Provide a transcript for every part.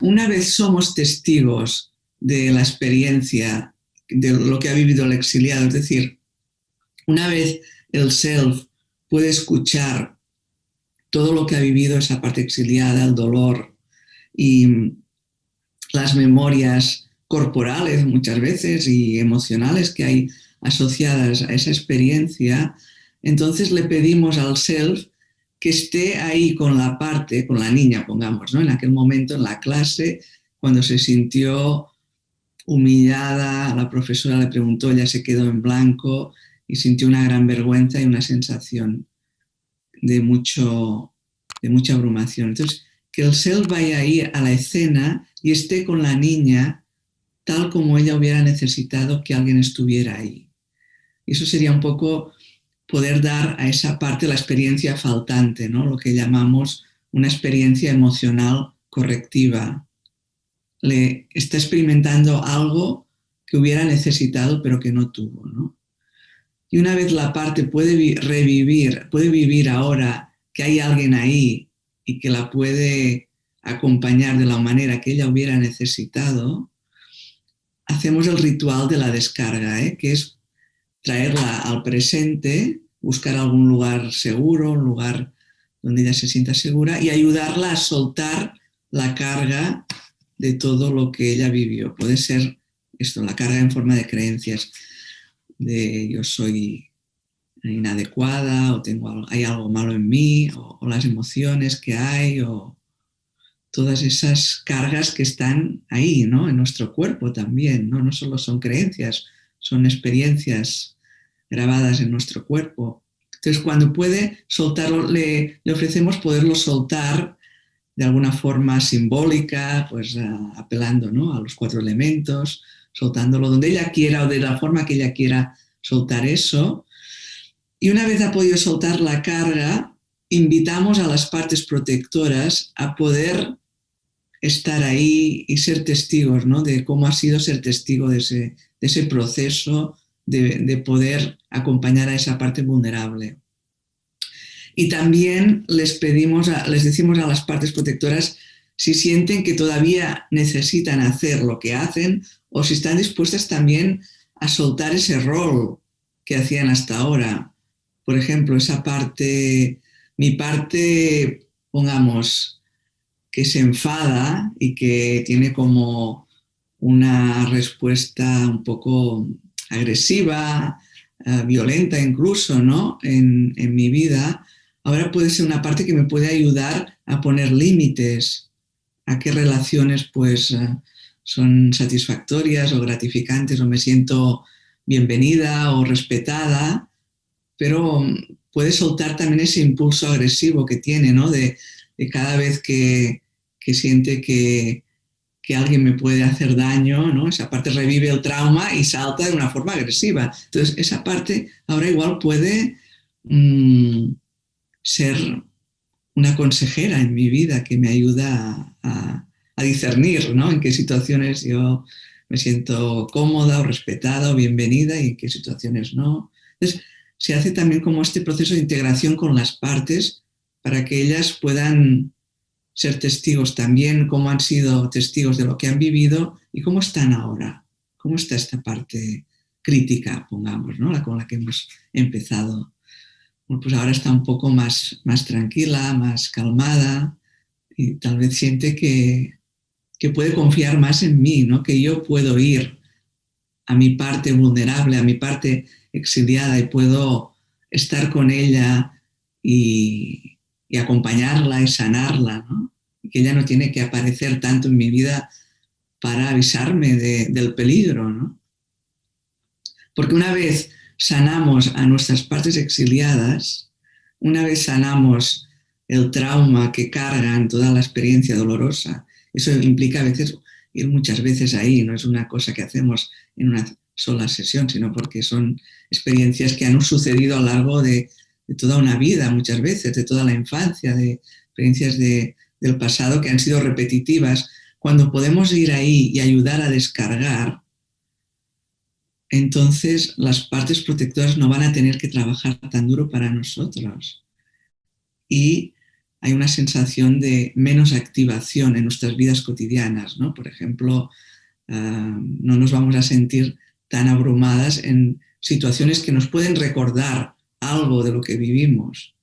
Una vez somos testigos de la experiencia, de lo que ha vivido el exiliado, es decir, una vez el self puede escuchar todo lo que ha vivido esa parte exiliada, el dolor y las memorias corporales muchas veces y emocionales que hay asociadas a esa experiencia, entonces le pedimos al self que esté ahí con la parte, con la niña, pongamos, ¿no? En aquel momento en la clase, cuando se sintió humillada, la profesora le preguntó, ella se quedó en blanco y sintió una gran vergüenza y una sensación de, mucho, de mucha abrumación. Entonces, que el self vaya ahí a la escena y esté con la niña tal como ella hubiera necesitado que alguien estuviera ahí. Y eso sería un poco poder dar a esa parte la experiencia faltante, ¿no? Lo que llamamos una experiencia emocional correctiva. Le está experimentando algo que hubiera necesitado pero que no tuvo, ¿no? Y una vez la parte puede revivir, puede vivir ahora que hay alguien ahí y que la puede acompañar de la manera que ella hubiera necesitado, hacemos el ritual de la descarga, que es traerla al presente, buscar algún lugar seguro, un lugar donde ella se sienta segura y ayudarla a soltar la carga de todo lo que ella vivió. Puede ser esto, la carga en forma de creencias, de yo soy inadecuada o hay algo malo en mí o las emociones que hay o todas esas cargas que están ahí, ¿no? En nuestro cuerpo también, ¿no? No solo son creencias, son experiencias grabadas en nuestro cuerpo. Entonces, cuando puede soltarlo, le ofrecemos poderlo soltar de alguna forma simbólica, pues apelando, ¿no? A los 4 elementos, soltándolo donde ella quiera o de la forma que ella quiera soltar eso. Y una vez ha podido soltar la carga, invitamos a las partes protectoras a poder estar ahí y ser testigos, ¿no? De cómo ha sido ser testigo de ese proceso de poder acompañar a esa parte vulnerable. Y también les decimos a las partes protectoras si sienten que todavía necesitan hacer lo que hacen o si están dispuestas también a soltar ese rol que hacían hasta ahora. Por ejemplo, esa parte, mi parte, pongamos, que se enfada y que tiene como una respuesta un poco agresiva, violenta incluso, ¿no? En mi vida, ahora puede ser una parte que me puede ayudar a poner límites, a qué relaciones pues son satisfactorias o gratificantes o me siento bienvenida o respetada, pero puede soltar también ese impulso agresivo que tiene, ¿no? De cada vez que siente que alguien me puede hacer daño, ¿no? Esa parte revive el trauma y salta de una forma agresiva. Entonces, esa parte ahora igual puede ser una consejera en mi vida que me ayuda a discernir, ¿no? En qué situaciones yo me siento cómoda o respetada o bienvenida y en qué situaciones no. Entonces, se hace también como este proceso de integración con las partes para que ellas puedan ser testigos también, cómo han sido testigos de lo que han vivido y cómo están ahora, cómo está esta parte crítica, pongamos, ¿no? Con la que hemos empezado. Bueno, pues ahora está un poco más tranquila, más calmada y tal vez siente que puede confiar más en mí, ¿no? Que yo puedo ir a mi parte vulnerable, a mi parte exiliada y puedo estar con ella y acompañarla y sanarla, ¿no? Y que ella no tiene que aparecer tanto en mi vida para avisarme del peligro, ¿no? Porque una vez sanamos a nuestras partes exiliadas, una vez sanamos el trauma que cargan toda la experiencia dolorosa, eso implica a veces ir muchas veces ahí, no es una cosa que hacemos en una sola sesión, sino porque son experiencias que han sucedido a lo largo de toda una vida, muchas veces, de toda la infancia, de experiencias del pasado que han sido repetitivas. Cuando podemos ir ahí y ayudar a descargar, entonces las partes protectoras no van a tener que trabajar tan duro para nosotros. Y hay una sensación de menos activación en nuestras vidas cotidianas, ¿no? Por ejemplo, no nos vamos a sentir tan abrumadas en situaciones que nos pueden recordar algo de lo que vivimos.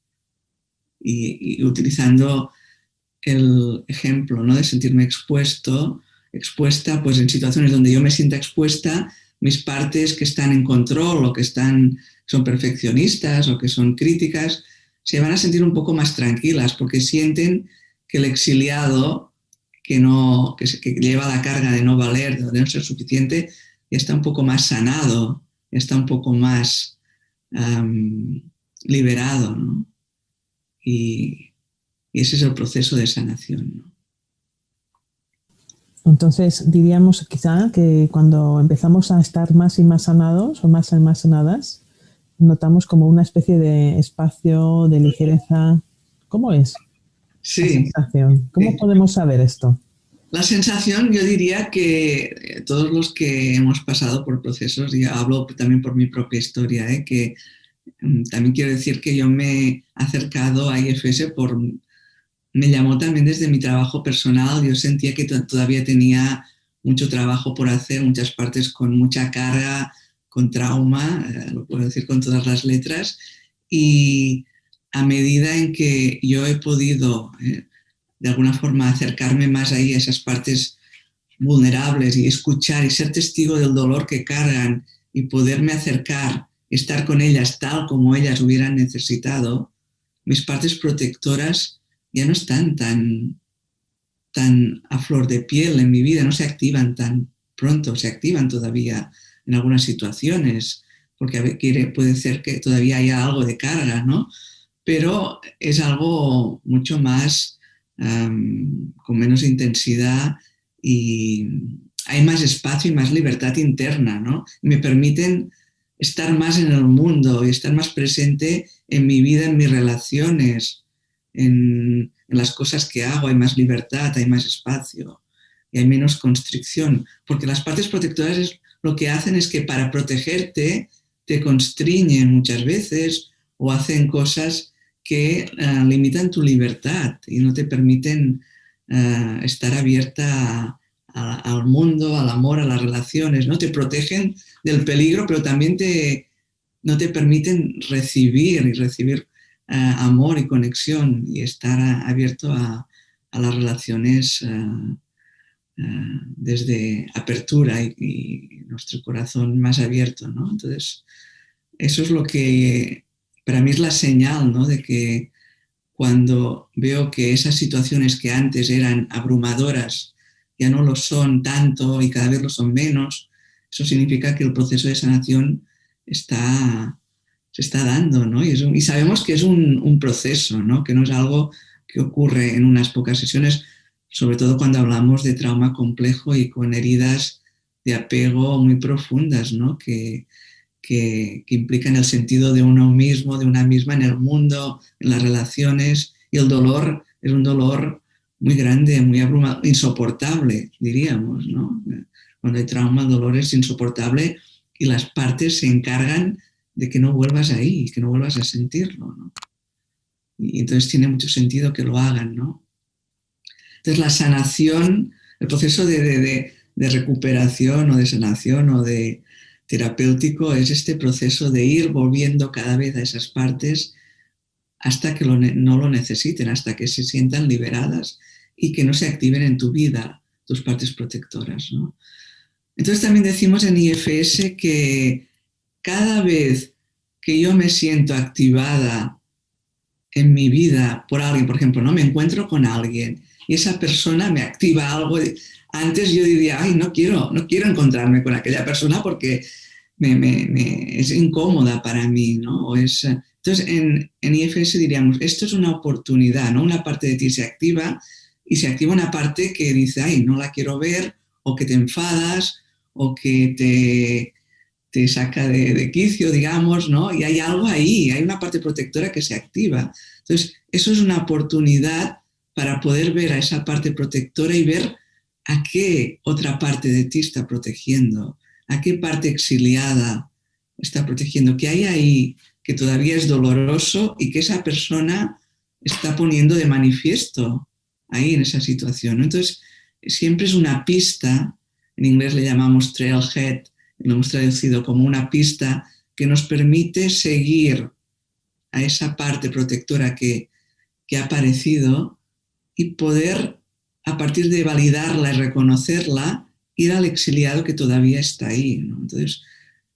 Y utilizando el ejemplo, ¿no?, de sentirme expuesta, pues en situaciones donde yo me sienta expuesta, mis partes que están en control o que son perfeccionistas o que son críticas, se van a sentir un poco más tranquilas porque sienten que el exiliado que lleva la carga de no valer, de no ser suficiente, ya está un poco más sanado, ya está un poco más liberado, ¿no? Y ese es el proceso de sanación, ¿no? Entonces diríamos quizá que cuando empezamos a estar más y más sanados o más y más sanadas, notamos como una especie de espacio de ligereza. ¿Cómo es la Sí, sensación? ¿Cómo sí. podemos saber esto? La sensación, yo diría que todos los que hemos pasado por procesos, y hablo también por mi propia historia, que también quiero decir que yo me he acercado a IFS me llamó también desde mi trabajo personal. Yo sentía que todavía tenía mucho trabajo por hacer, muchas partes con mucha carga, con trauma, lo puedo decir con todas las letras, y a medida en que yo he podido, de alguna forma, acercarme más ahí a esas partes vulnerables y escuchar y ser testigo del dolor que cargan y poderme acercar, estar con ellas tal como ellas hubieran necesitado, mis partes protectoras ya no están tan a flor de piel en mi vida, no se activan tan pronto, se activan todavía en algunas situaciones, porque puede ser que todavía haya algo de carga, ¿no? Pero es algo mucho más, con menos intensidad, y hay más espacio y más libertad interna, ¿no? Me permiten estar más en el mundo y estar más presente en mi vida, en mis relaciones, en las cosas que hago. Hay más libertad, hay más espacio y hay menos constricción, porque las partes protectoras lo que hacen es que para protegerte te constriñen muchas veces o hacen cosas que limitan tu libertad y no te permiten estar abierta al mundo, al amor, a las relaciones, ¿no? Te protegen del peligro, pero también no te permiten recibir amor y conexión y estar abierto a las relaciones desde apertura y nuestro corazón más abierto, ¿no? Entonces, eso es lo que para mí es la señal, ¿no?, de que cuando veo que esas situaciones que antes eran abrumadoras ya no lo son tanto y cada vez lo son menos, eso significa que el proceso de sanación se está dando, ¿no? Y sabemos que es un proceso, ¿no?, que no es algo que ocurre en unas pocas sesiones, sobre todo cuando hablamos de trauma complejo y con heridas de apego muy profundas, ¿no?, que implican el sentido de uno mismo, de una misma en el mundo, en las relaciones, y el dolor es un dolor muy grande, muy abrumador, insoportable, diríamos, ¿no? Cuando hay trauma, el dolor es insoportable y las partes se encargan de que no vuelvas ahí, que no vuelvas a sentirlo, ¿no? Y entonces tiene mucho sentido que lo hagan, ¿no? Entonces la sanación, el proceso de recuperación o de sanación o de terapéutico es este proceso de ir volviendo cada vez a esas partes hasta que no lo necesiten, hasta que se sientan liberadas y que no se activen en tu vida tus partes protectoras, ¿no? Entonces también decimos en IFS que cada vez que yo me siento activada en mi vida por alguien, por ejemplo, ¿no?, me encuentro con alguien y esa persona me activa algo. Antes yo diría, ay, no quiero encontrarme con aquella persona porque es incómoda para mí, ¿no? Entonces, en IFS diríamos, esto es una oportunidad, ¿no? Una parte de ti se activa y se activa una parte que dice, ay, no la quiero ver, o que te enfadas, o que te saca de quicio, digamos, ¿no? Y hay algo ahí, hay una parte protectora que se activa. Entonces, eso es una oportunidad para poder ver a esa parte protectora y ver a qué otra parte de ti está protegiendo, a qué parte exiliada está protegiendo, qué hay ahí que todavía es doloroso y que esa persona está poniendo de manifiesto ahí en esa situación, ¿no? Entonces, siempre es una pista, en inglés le llamamos trailhead, lo hemos traducido como una pista que nos permite seguir a esa parte protectora que ha aparecido y poder, a partir de validarla y reconocerla, ir al exiliado que todavía está ahí, ¿no? Entonces,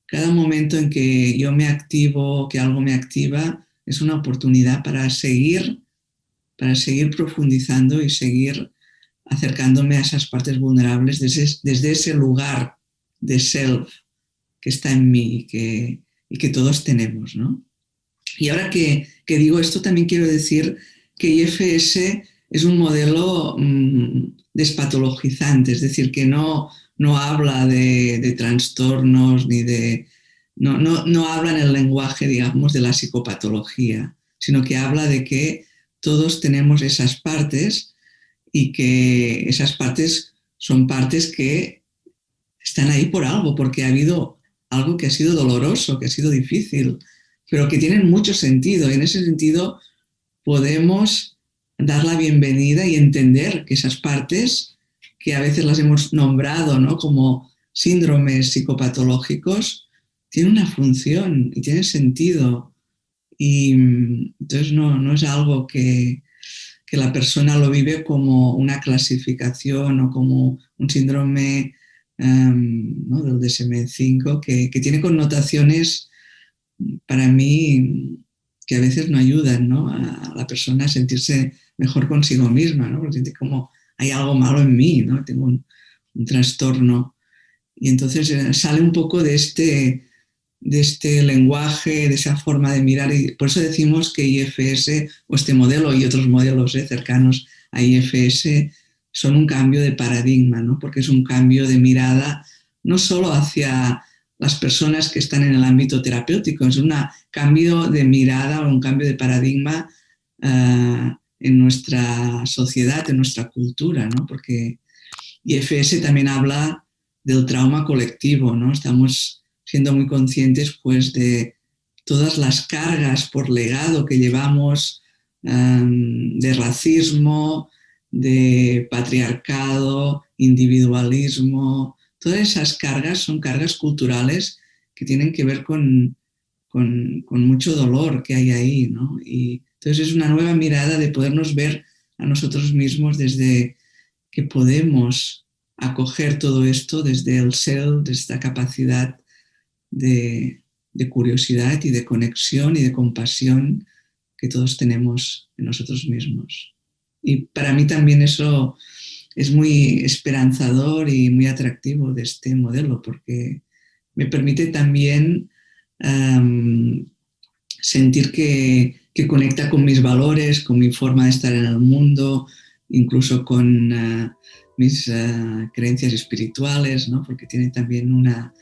cada momento en que yo me activo, que algo me activa, es una oportunidad para seguir profundizando y seguir acercándome a esas partes vulnerables desde ese lugar de self que está en mí y que todos tenemos, ¿no? Y ahora que digo esto, también quiero decir que IFS es un modelo despatologizante, es decir, que no habla de trastornos ni de... No habla en el lenguaje, digamos, de la psicopatología, sino que habla de que todos tenemos esas partes y que esas partes son partes que están ahí por algo, porque ha habido algo que ha sido doloroso, que ha sido difícil, pero que tienen mucho sentido. Y en ese sentido podemos dar la bienvenida y entender que esas partes, que a veces las hemos nombrado, ¿no?, como síndromes psicopatológicos, tienen una función y tienen sentido. Y entonces no es algo que la persona lo vive como una clasificación o como un síndrome ¿no?, del DSM-5 que tiene connotaciones para mí que a veces no ayudan, ¿no?, a la persona a sentirse mejor consigo misma, ¿no?, porque siente como hay algo malo en mí, ¿no?, tengo un trastorno. Y entonces sale un poco de este lenguaje, de esa forma de mirar, y por eso decimos que IFS, o este modelo y otros modelos cercanos a IFS, son un cambio de paradigma, ¿no?, porque es un cambio de mirada no solo hacia las personas que están en el ámbito terapéutico, es un cambio de mirada o un cambio de paradigma en nuestra sociedad, en nuestra cultura, ¿no?, porque IFS también habla del trauma colectivo, ¿no? Estamos siendo muy conscientes, pues, de todas las cargas por legado que llevamos de racismo, de patriarcado, individualismo. Todas esas cargas son cargas culturales que tienen que ver con mucho dolor que hay ahí, ¿no? Y entonces es una nueva mirada de podernos ver a nosotros mismos desde que podemos acoger todo esto desde el self, desde esta capacidad de curiosidad y de conexión y de compasión que todos tenemos en nosotros mismos. Y para mí también eso es muy esperanzador y muy atractivo de este modelo, porque me permite también sentir que conecta con mis valores, con mi forma de estar en el mundo, incluso con mis creencias espirituales, ¿no?, porque tiene también una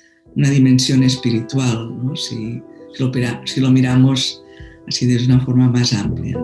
dimensión espiritual, ¿no?, si lo miramos así de una forma más amplia.